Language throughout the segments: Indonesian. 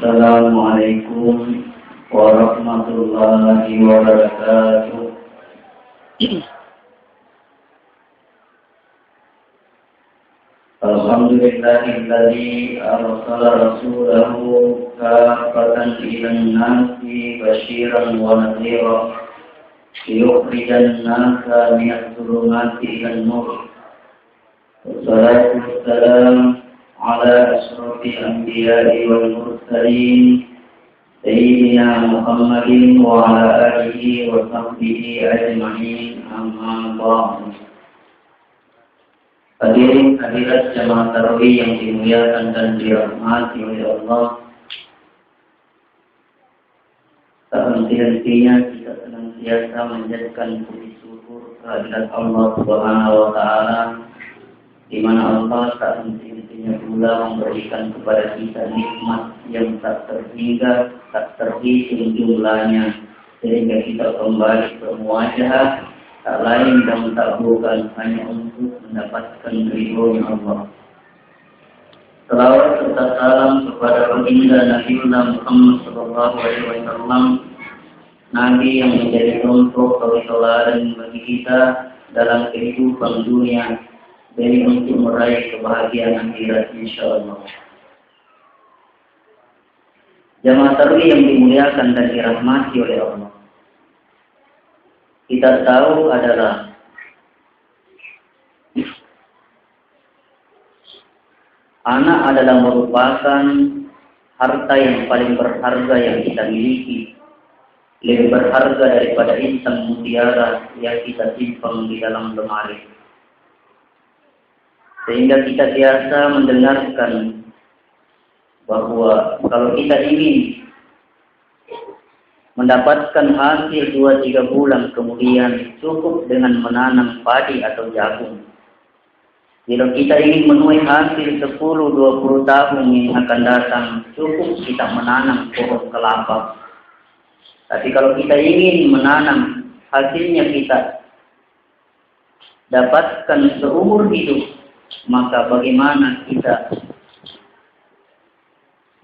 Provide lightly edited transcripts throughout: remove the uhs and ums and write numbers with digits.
Assalamualaikum warahmatullahi wabarakatuh. Alhamdulillahilladzi arsala rasulahu kaffatan lin-nasi basyiran wa nadhiran liyukhrijan nasa minadh dhulumati ilan nur. Wassalatu wassalamu ala asyrafil anbiya'i wal mursalin sayyidina Muhammadin wa ala alihi wa sahbihi ajma'in, amma ba'du. Hadirin hadirat jamaah tarawih yang dimuliakan dan dirahmati oleh Allah, tak henti-hentinya kita senantiasa menjadikan puji syukur kehadirat Allah Subhanahu wa Ta'ala, di mana Allah tak henti-hentinya pula memberikan kepada kita nikmat yang tak terhingga, tak terhitung jumlahnya, sehingga kita kembali bermuajahah tak lain dan tak bukan hanya untuk mendapatkan ridhonya Allah. Salawat serta salam kepada baginda Nabiullah Muhammad sallallahu alaihi wasallam, Nabi yang menjadi contoh tauladan bagi kita dalam kehidupan dunia demi untuk meraih kebahagiaan akhirat insyaallah. Jamaah tarawih yang dimuliakan dan dirahmati oleh Allah, kita tahu adalah anak adalah merupakan harta yang paling berharga yang kita miliki, lebih berharga daripada intan mutiara yang kita simpan di dalam lemari. Sehingga kita biasa mendengarkan bahwa kalau kita ingin mendapatkan hasil 2-3 bulan kemudian cukup dengan menanam padi atau jagung. Kalau kita ingin menuai hasil 10-20 tahun yang akan datang, cukup kita menanam pohon kelapa. Tapi kalau kita ingin menanam hasilnya kita dapatkan seumur hidup, maka bagaimana kita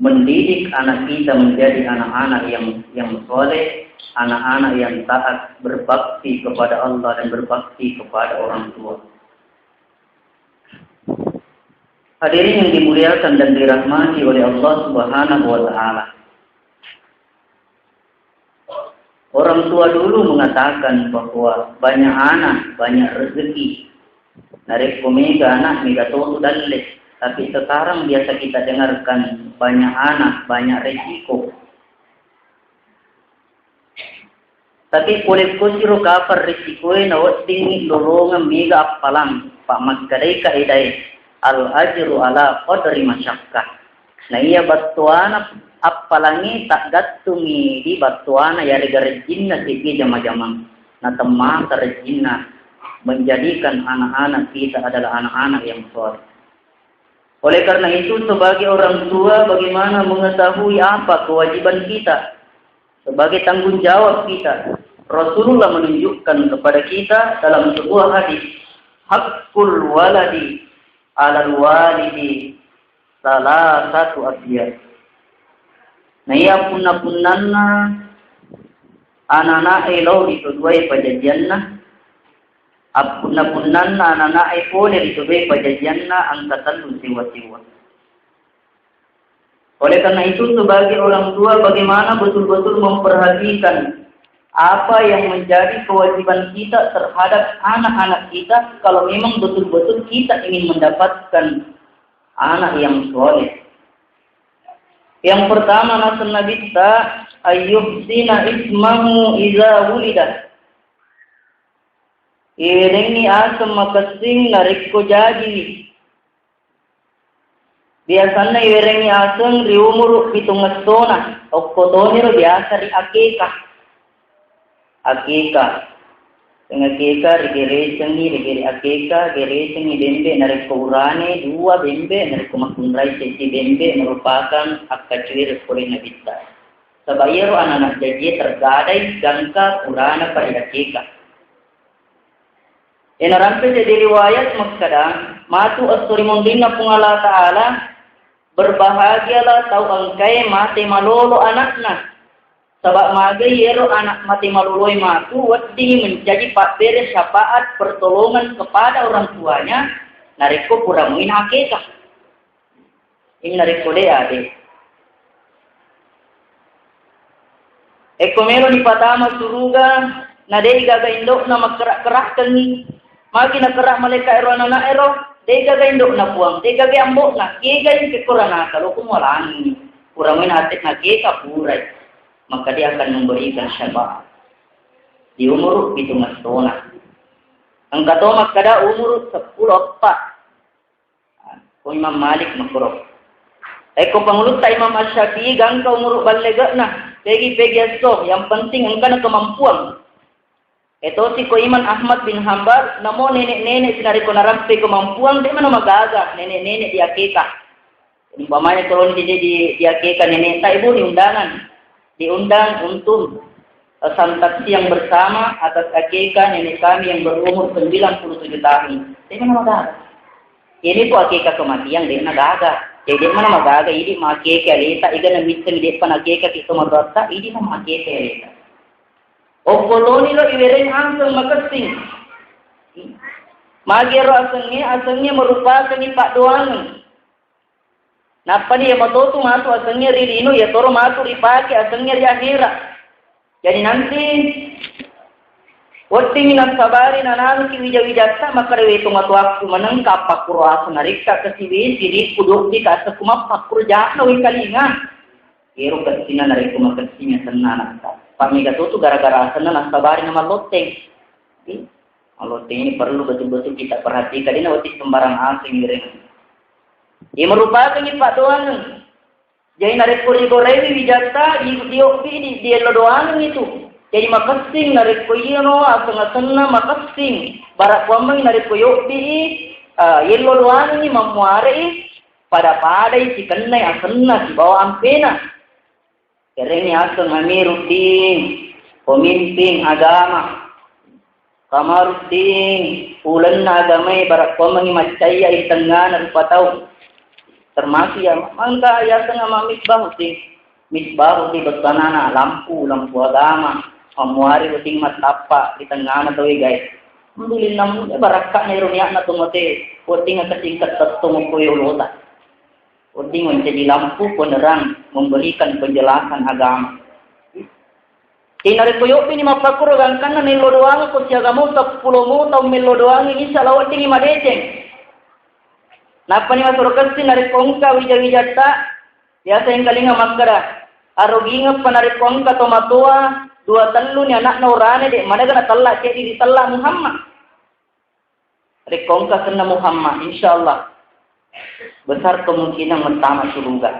mendidik anak kita menjadi anak-anak yang soleh, anak-anak yang taat, berbakti kepada Allah dan berbakti kepada orang tua. Hadirin yang dimuliakan dan dirahmati oleh Allah Subhanahu wa Ta'ala, orang tua dulu mengatakan bahwa banyak anak, banyak rezeki. Narik komega anak, mega toto dalle. Tapi sekarang biasa kita dengarkan banyak anak, banyak resiko. Tapi kulit kusiro kapar resikoe na wating lorong mega apalang pak magkadai kaedai al ajru ala qadri masyakkah. Nah iya batuana apalangi tak gattungi di batuana ya regarejinna sigi jama-jama. Na temah terejinna menjadikan anak-anak kita adalah anak-anak yang soleh. Oleh karena itu, sebagai orang tua, bagaimana mengetahui apa kewajiban kita sebagai tanggung jawab kita? Rasulullah menunjukkan kepada kita dalam sebuah hadis, haqqul waladi 'alal walidi salasatu asya. Nah, ya punna-punnanna anak-anak elo itu dua pajajanna. Apun-apunan na anak pole ditubay pajajan na ang katalun siwa-siwa. Oleh karena itu, sebagai orang tua bagaimana betul-betul memperhatikan apa yang menjadi kewajiban kita terhadap anak-anak kita kalau memang betul-betul kita ingin mendapatkan anak yang soleh. Yang pertama, nasan Nabi ta ayyuhsina ismahu iza wulidah. Irengi asam makasing narikko jadi. Biasanya irengi asam riumur pitungastona. Okkotoniro biasa ri akeka. Akeka. Dengan akeka rigere akeka geresengi bembe narikko urane dua bembe narikko makunrai sesi bembe merupakan akkacuir oleh nabita. Sabayaro anak-anak jadi tergadai gangka urana pada akeka. Inarampe jadi riwayat magkadang matu as-surimundin na pung Allah Ta'ala Berbahagialah tau angkai mati malolo anakna. Sebab magai yero anak mati maloloi matu wedi menjadi pakbere syafaat pertolongan kepada orang tuanya. Nariko puramuin akikah. Ini nariko deh ade. Eko melo di patama suruga nadei gaga indok na magkerak-kerak kangi. Magi na kerak malika ero na ero. Dei gaga indok na puang. Dei gaga ambok na. Kiga yung kekurana. Kalau kumulangi. Puramuin atik na kika puray. Maka dia akan memberikan syafaat. Di umur itu mastona. Ang katomak kada umur 10 pak. Kung Imam Malik makurok. Eko pangulut ta Imam Asy-Syafi'i gang ka umur balega na. Pegi-pegi aso. Yang penting engkau na kemampuan. Ito si ko Imam Ahmad bin Hanbal. Namo nenek-nenek sinari ko narampi kemampuan. Di mana magaga. Nenek-nenek di akika. Umpamanya kalau di akika nenek tak ibu diundangan. Diundang untuk transaksi yang bersama atas akikah nenek kami yang berumur 97 tahun. Di mana magaga? Ini po akikah kematian di nagaga. Jadi mana magaga? Ini makikah leta. Iga na mitang di pa nakikah kita madrasa. Ini na makikah leta. O koloni lo iweren hangsang makasing. Magiro asangnya merupakan ipak doang. Napa dia matoto masuk asangnya ririno ya toro masuk ripaki asangnya di akhirat. Jadi nanti waktu minat sabari nananu ki wija-wijata maka rewe itu matu waktu menengkap pakuro asanarika kesiwi sirik kuduk di kasa kumap pakuro jahna wikalinga. Kiro kesina nariku makasinya senana. Pamiga tutu gara-gara asana nasabari nama loteng. Loteng ini perlu betul-betul kita perhatikan. Ini waktu sembarang asing ngiring. Ia merupakan ipak doang. Jadi narik puri gorewi wijata di elo doang itu. Jadi makasing narik puri no aseng-asengna makasing. Barak pamang narik puri elo doang ini memuari pada isi kenai asengna di bawah ampena. Kereni aseng Amiruddin pemimpin agama. Kamaruddin ulan agama barak pamang macaya di tengah narupatau. Termasuk yang mangga ya tengah misbah di betanana lampu agama amuari uting matapa di tengah na tawi guys mendulin namu barakah ni rumiak na tumote uting at tingkat tatong ko yulota uting menjadi lampu penerang memberikan penjelasan agama. Tinari koyo ini mapakuro gangkan na nilo doang ko siya gamo 10 mo taw milo doang ini salawat tingi madeceng. Napa ni masuk kasi narik kongka wija-wijata biasa yang kalinga magkara aroginga panarik kongka tomatua 2 talun ni anak na urane de mana gana talla jadi di talla Muhammad narik kongka kena Muhammad insyaallah besar kemungkinan mentama surga.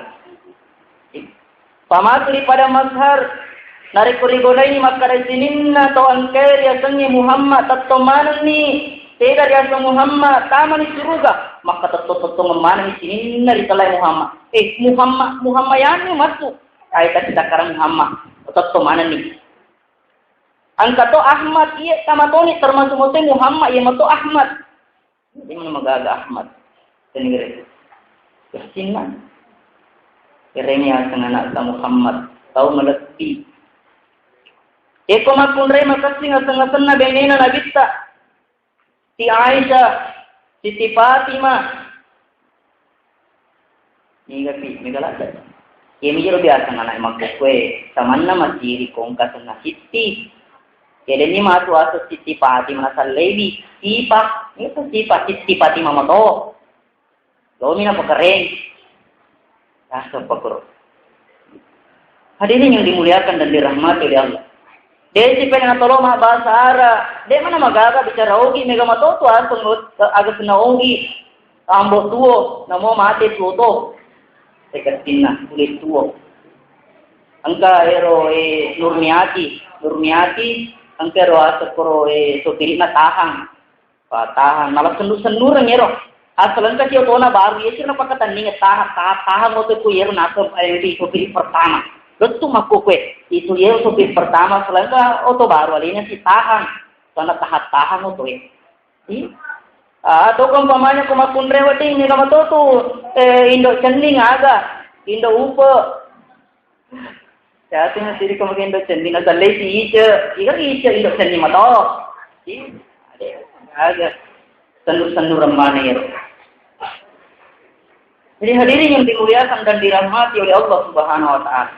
Pamatri pada mazhar narik kurigoda ini magkara sininna to angker ya sangi Muhammad tattoman ni tidak dia Muhammad taman di surga maka tetap mana di sini di talai Muhammad Muhammad yang masuk ayat kita sekarang Muhammad tetap mana nih angka to Ahmad iya sama Tony termasuk Muhammad ya mato Ahmad di mana magaga Ahmad tenigre kesinan kerenya anak Muhammad tahu meleti eko makun re makasing asang-asang na benena na bitta si Aisyah, Siti Fatimah. Ini gapi, megalada. Ia mijero biasa anak magkukwe. Samanna masiri kong kasana Siti. Kaya ni matu aso Siti Fatimah sa levi. Sipa, ito sipa Siti Fatimah mato. Lomi na pakareng. Kaso pakuro. Hadirin yang dimuliakan dan dirahmati oleh Allah. Desi pengen tolong mah bahasa Arab. Dia mana magaga bicara ogi mega matoto asung agak sena ogi. Ambo tuo namo mate tuo to. Sekatina kulit tuo. Angka ero Nurmiati angka ero asakoro sopirina tahang. Tahang malah senur ngero. Asal angka sio tona baru yesir na pakatan ninga tahang mo to ku yero nato di sopir pertama. Betul maku kue itu ya sopir pertama selangka oto baru alinya si tahan karena tahan oto ya. Atau umpamanya kumakun rewati ini kama tuh Indo cening aga, Indo upo. Jadi nanti di kemudian Indo cening aga lesi ice, Indo cening mato. Ada senur-senur rembane. Jadi hadirin yang dimuliakan dan dirahmati oleh Allah Subhanahu wa taala.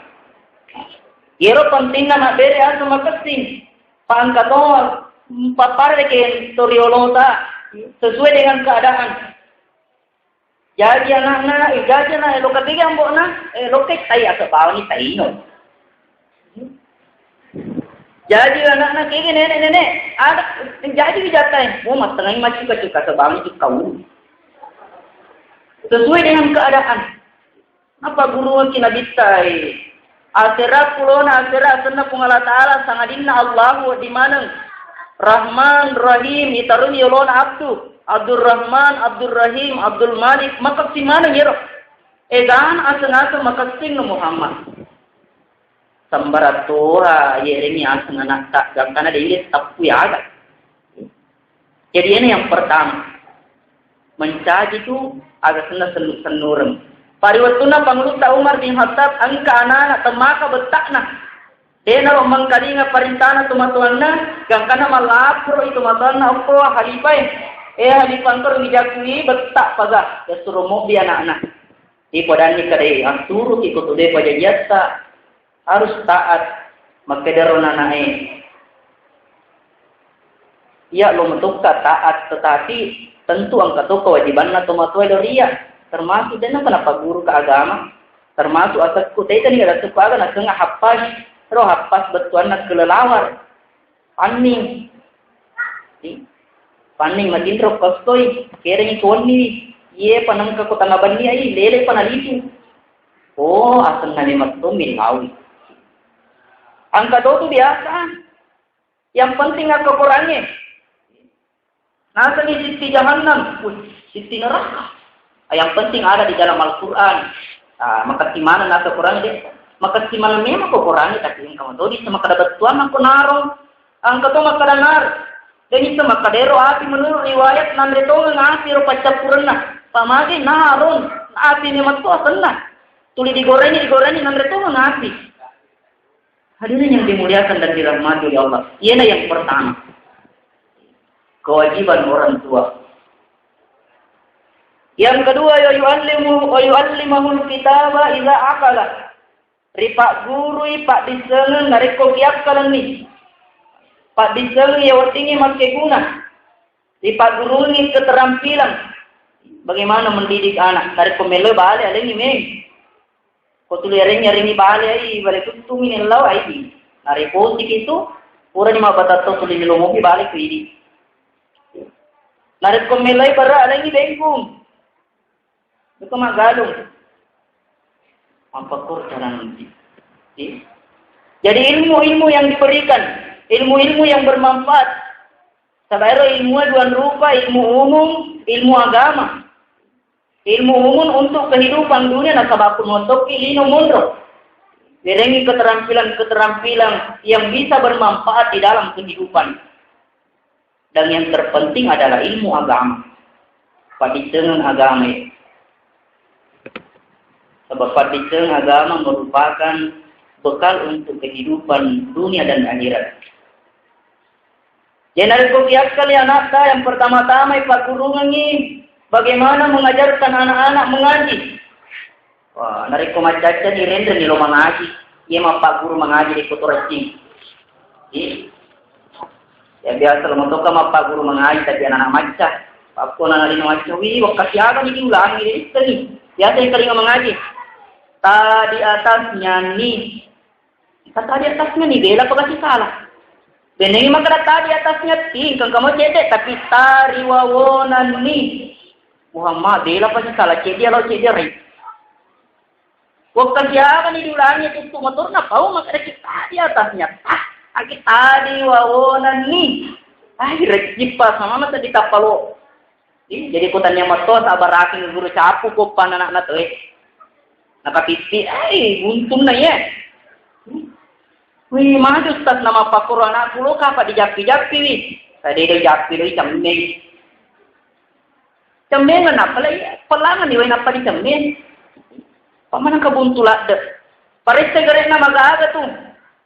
Yero pentingna nak bere asu makasing. Pangkato papare ke toriolota sesuai dengan keadaan. Jadi anak-anak, jadi anak lo ketiga ambokna, lo ketai atau bawah ni tai no. Jadi anak-anak kayak nenek-nenek, ada jadi bijakai, mau matengah macam cuka sebawah ni kau. Sesuai dengan keadaan. Apa guru kita bitai? Akhirat pulona akhirat senna pungala taala sangadinna Allahu di mana Rahman Rahim itaruni yolona abdu Abdul Rahman Abdul Rahim Abdul Malik maka si mana yero edan aseng-aseng maka sing Muhammad sambaratora yeremi aseng anak tak karena dia tapu ya agak. Jadi ini yang pertama mencaji itu agak senur-senurem. Pariwatuna Pangluta Umar bin Khattab angka anak temaka betakna. Dena mangkalinga parintana tumatuanna gangkana malapro itu matana opo halifai. Halifan kor mijakui betak paga ya suruh mo bi anak-anak. Di podani kade asuru ikut ude pajajata harus taat makedero nanae. Ya lo metukka taat tetapi tentu angka tu kewajibanna tumatuai doria. Termasuk dan kenapa guru ke agama termasuk atas kutaitan ada sepaga nak tengah hafaz roh hafaz betuan nak kelelawar paning makin roh kostoi kering koni ye panang ke kota ngabani ai lele panalitu oh asal nani matum milawi angka tu biasa yang penting aku kurangnya nasa ni sisi jahannam sisi neraka. Yang penting ada di dalam Al-Quran. Maka di mana nasa Quran dia? Maka di mana memang kau Quran tapi yang kamu tahu di sama kada betuan aku narong. Angka tu maka nar. Dan itu maka dero api menurut riwayat nan reto ngasi ro pacapurna. Pamagi narong api ni matu senang. Tuli digoreng nan reto ngasi. Hadirin yang dimuliakan dan dirahmati oleh Allah. Ialah yang pertama. Kewajiban orang tua. Yang kedua yu'allimahul kitaba idza aqala. Ripak guru pak disengen nareko kiak kalang ni. Pak disengen ya watingi make guna. Ripak guru ni keterampilan bagaimana mendidik anak. Nareko melo bale alengi meng. Ko tuli ring bale ai bale tutumi ni law ai. Nareko itu pura ni mabatato tuli melo mo bale ku idi. Nareko melai bara alengi bengkung. Itu magalung. Apa jalan nanti? Jadi ilmu-ilmu yang diberikan, ilmu-ilmu yang bermanfaat. Sebenarnya ilmu dua rupa, ilmu umum, ilmu agama. Ilmu umum untuk kehidupan dunia dan sabapun motoki lino munro. Direngi keterampilan yang bisa bermanfaat di dalam kehidupan. Dan yang terpenting adalah ilmu agama. Paditengan agama. Sebab padikan agama merupakan bekal untuk kehidupan dunia dan akhirat. Jadi kopiak kali anak yang pertama-tama Pak Guru ini bagaimana mengajarkan anak-anak mengaji. Wah, nariko macaca di render ni lo mengaji. Ia mah Pak Guru mengaji di Kuturacing. Ya biasa lo mentoka mah Pak Guru mengaji tapi anak-anak maca. Pak Guru anak-anak maca, wih wakasi apa ni diulangi ni sekali. Biasa yang kali mengaji. Tadi atasnya nih. Kata di atasnya nih, bela apa kasih salah. Benengi maka tadi atasnya tingkang kamu cedek, tapi tari wawonan nih. Muhammad, bela apa kasih salah, cedia lo cedia rin. Waktu siapa nih diulangi itu motor na pau maka tadi atasnya. Tadi wawonan nih. Rekipa sama masa di kapalo. Jadi kutannya motor sabar aking guru capu kok anak-anak tuh. Nakapipi, buntung na ya. Wih, mana Ustaz nama Pak Guru anak kulo kapa di japi-japi wih. Tadi dia japi doi jam ni. Cemengan apa lagi? Pelangan iwan apa di cemen? Pamanang kabuntulak deh. Pariste gerek na magaga tu.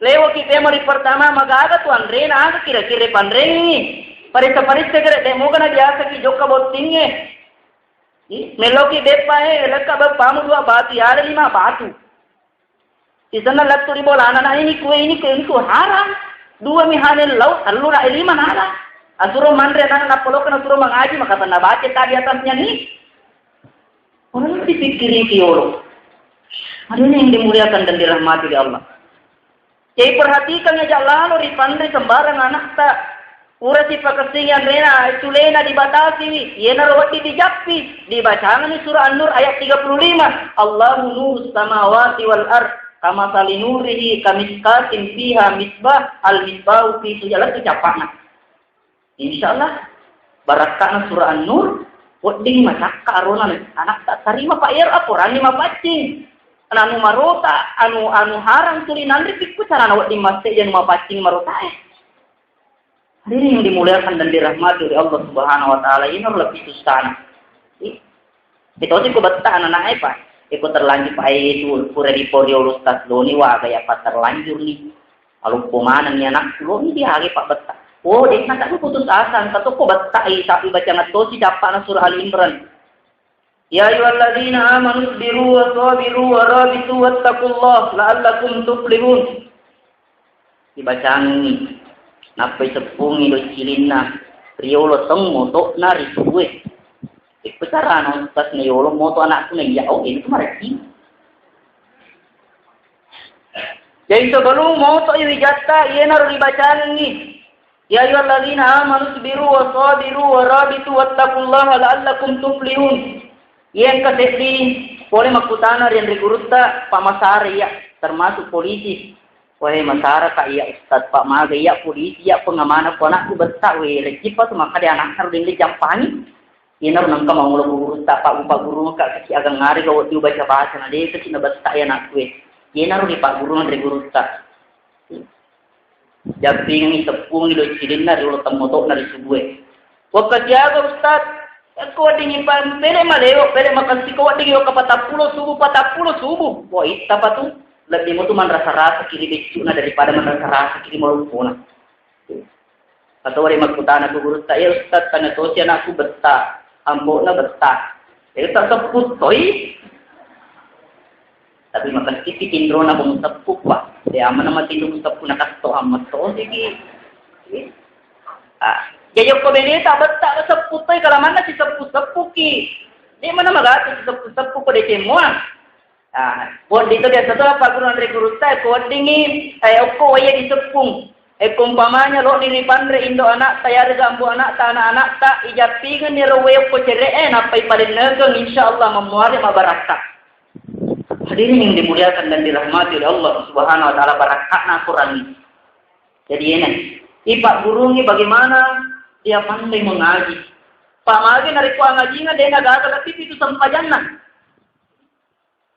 Lewo kita mari pertama magaga tu andre na aga kira-kira pandrengi. Pariste gerek demo kana biasa ki jokka bottinge. Meloki bepa elaka ba pamu dua batu yara lima batu. Isana latturi bola ana ini ku haram. Dua mihanen lau allura lima nara. Asuro mandre na polokan asuro mangaji maka na baca tadi atasnya ni. Orang dipikirin kiolo. Ada yang dimuliakan dan dirahmati oleh Allah. Jadi perhatikan ya lalu di pandai sembarang anak tak urasi pakasian rena itu lena dibatasi, yena rawati dijappi, dibacakan surah An-Nur ayat 35. Allahu nurus samawati wal ard kama salinurihi kamiskatin fiha misbah al-misbahu fi sujalat ucapana. Insyaallah barakana surah An-Nur wading macaka arona anak tak terima pak yer apuran lima pacing. Anu marota anu harang tuli nandri pikku cara nawat di masjid yang mapacing marota Hadirin yang dimuliakan dan dirahmati oleh Allah Subhanahu wa taala ini lebih susah. Itu sih ko betta anak apa? Ikut terlanjur pai itu pura di podio ustaz doni wa gaya pas terlanjur nih. Lalu pemanan nih anak lo ini dia lagi Pak betta. Oh, dia nak aku putus asa, satu ko betta tapi baca ngatosi dapat surah Al Imran. Ya ayyuhalladzina amanu sabiru wa sabiru wa rabitu wattaqullaha la'allakum tuflihun. Dibacaan ini. Napai sepung ilo cilinna. Riolo teng moto na risuwe. Ikpecara no pas niolo moto anak tu ya oh ini maraki. Jadi sebelum moto ini jata ia naruh dibacaan ini. Ya ayyuhalladzina amanu sabiru wa sabiru wa rabitu wattaqullaha la'allakum tuflihun. Yang kedua, boleh makutana yang regurutta Pak Masari ya, termasuk polisi. Wahai masyarakat ya Ustaz Pak Maga ya polisi ya pengamanah ponakku betak we recipa tu maka dia anak harus di jampani. Ina nangka mau ngurutta Pak Guru kak kaki agak ngari kalau dia baca bahasa nah dia kecil betak ya anak we. Ina di Pak Guru nang regurutta. Japing ni tepung ni lo cilin na lo temotok na disubue. Waktu jaga Ustaz Aku dingin pan pere maleo pere makan si kau dingin ke 40 subuh. Wah itu apa tuh? Lebih mau tuh man rasa kiri becuna daripada man rasa kiri malumpuna. Atau hari makutana aku guru saya Ustaz tanya tosi anakku betah, ambokna betah. Itu tak seput toy. Tapi makan kipi tindro na bung sepuk pak. Dia aman nama tindro sepuk nak kasto amat tosi ki. Jayok ko benita betta seputoy kalamana si sepuki. Di mana magati si sepuko de semua. Buat dito dia setelah Pak Guru Andre Guruta ko dingi okko waya di sepung. Kumpamanya lo ni pandre indo anak saya gambu anak ta anak ta ijapingan ni rowe ko cere napai palinnegang insyaallah memuari mabaraka. Hadirin yang dimuliakan dan dirahmati oleh Allah Subhanahu wa taala barakatna Quran ini. Jadi ini Pak Guru ni bagaimana dia pandai mengaji. Pak Magi narik ko ngaji nga dia nagagal tapi itu sampajan na.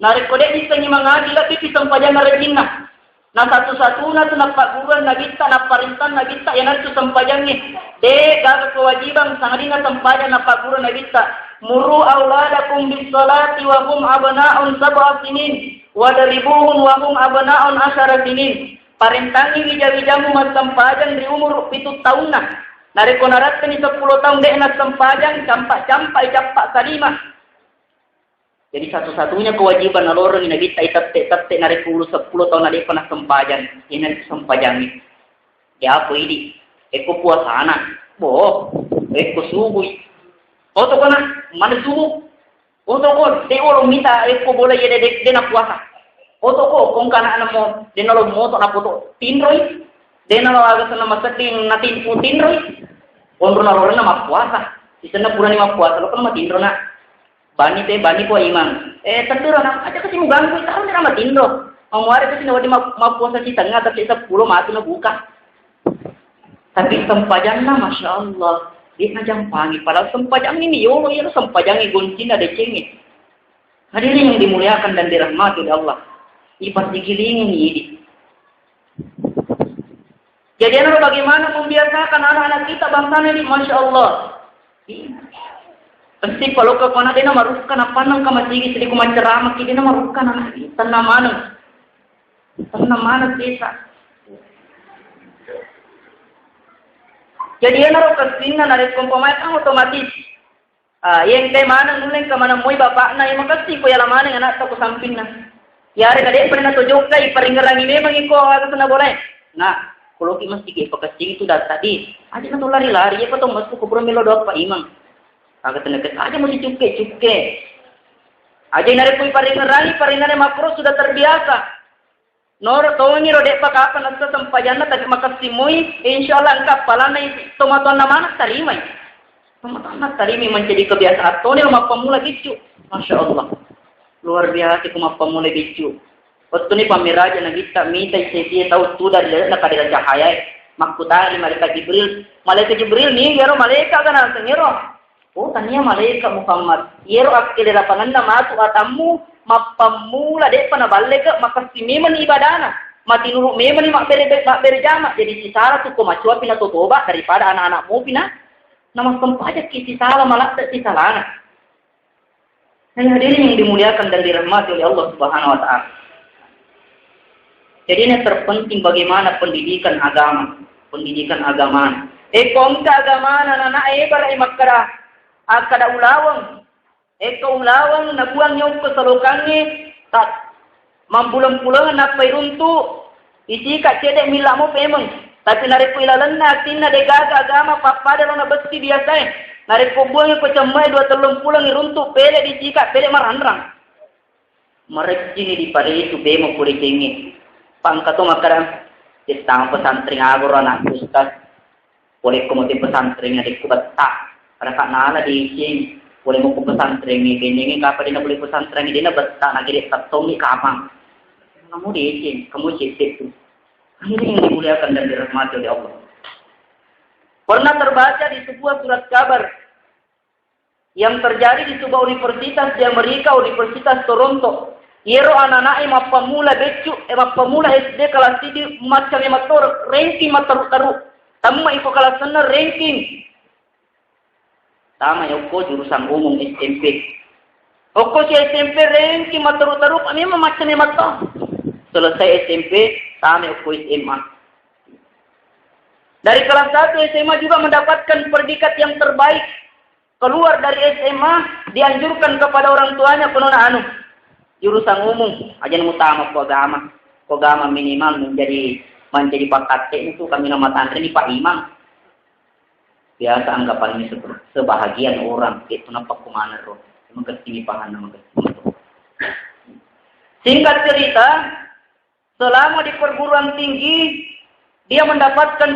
Narik ko dia bisa ni mengaji tapi itu sampajan na rejing na. Na satu-satu na tu na Pak Guru na kita na parintan na kita yan itu sampajan ni. De gagal kewajiban sangadin na sampajan na Pak Guru na kita. Muru auladakum bis salati wa hum abna'un sab'a sinin wa daribuhum wa hum abna'un 10 sinin. Parintangi wija-wijamu mas sampajan di umur 7 tahun na. Nariko naratkan ni 10 tahun dek nak sempajang campak kalimah. Jadi satu-satunya kewajiban orang ini kita itate nariko 10 tahun narik pernah sempajang. Ini sempajang ni. Ya apa ini? Eko puasa anak. Eko subuh. Oto kena mana subuh? Oto ko de orang minta eko boleh ya de nak puasa. Oto ko kong kana mo de nalo moto na poto tinroi. De nalo aga sana masating natin putinroi. Ondro nalorena ma puasa. Sisena purani ma puasa lo kan ma tindro na. Bani ko imam. Tenduro na aja kasi mo ganggu ita kan ma tindro. Amwari kasi nawadi ma puasa si tengah tapi 10 matu na buka. Tapi sempajang na masyaallah. Dia na jampangi padahal sempajang ini yolo ya sempajang goncin ada cengit. Hadirin yang dimuliakan dan dirahmati oleh Allah. Ini pasti gilingin ini. Jadi bagaimana membiasakan anak-anak kita bangsa ini, Masya Allah. Pasti kalau ke kona dia marukan apa nang kamasigi sedih kumacerama kini marukan anak tanah mana desa. Jadi naruh kesina narik kompomai kan otomatis. Yang kay mana nuleng ka mana moy bapak na yung makasi ko yala mana anak to ko samping na. Yari kade pernah tunjuk kay paringarangi memang iko atas na boleh. Nah, kalau kita mesti ke pakasing itu dari tadi, aja na to lari-lari ya patong mas ko kubro melodok pa imang. Agak tenaga aja mesti cuke. Aja nari pun paringan makro sudah terbiasa. Nor tawangi rode pakapan atau tempajana tapi makasimui insyaallah engkau palana tomaton nama tarimai. Tomaton tarimai menjadi kebiasaan. Tone rumah pemula gitu. Masya Allah. Luar biasa rumah pemula gitu. Waktu ni pamiraja na kita minta saya tahu tu dari nak ada cahaya. Makutari malaikat Jibril ni gero malaikat kan ngero. Oh, tanya malaikat Muhammad. Yero akil lapangan na matu atamu mapamula de pana baleka makasi memang ibadana. Mati nuru memang mak bere jama. Jadi si Sarah tu ko macua pina toba daripada anak-anakmu pina nama sempaja si salah malah si salana. Nah, hadirin yang dimuliakan dan dirahmati oleh Allah Subhanahu wa taala. Jadi ini terpenting bagaimana pendidikan agama. Kongka agama anak-anak bara makara akada ulawang ulawang nabuang yung keselukannya tak mampulang-pulang na pairuntu isi ka cedek mila mo pemeng tapi naripo ilalan na tin na degaga agama papada na besti biasa naripo buang ko camay 2-3 pulang iruntu pele di sika pele marandrang marekji ni di pare itu bemo puri tingi pangkato makaran istang pesantren agor anak ustaz boleh kemudian pesantren di kubata ada kak nala di sini boleh mau pesantren ni benengi kapan dia boleh pesantren ni dia betah nak kira ketong ni kamang kamu di sini kamu cipta tu ini yang dimuliakan dan dirahmati oleh Allah. Pernah terbaca di sebuah surat kabar yang terjadi di sebuah universitas di Amerika, Universitas Toronto. Yero anak-anak mapamula becu, mapamula SD kelas 3 macam motor ranking mataru-taru. Tamma iko kelas sana ranking. Tama yung ko jurusan umum SMP. Oko si SMP ranking mataru-taru kami macam mato. Selesai SMP, tama yung ko SMA. Dari kelas 1 SMA juga mendapatkan predikat yang terbaik. Keluar dari SMA dianjurkan kepada orang tuanya penuh jurusan umum aja utama ko agama minimal menjadi pakat itu kami nama santri ini Pak Imam. Biasa anggapan ini sebahagian orang itu nampak kemana roh mengerti paham mengerti. Singkat cerita, selama di perguruan tinggi dia mendapatkan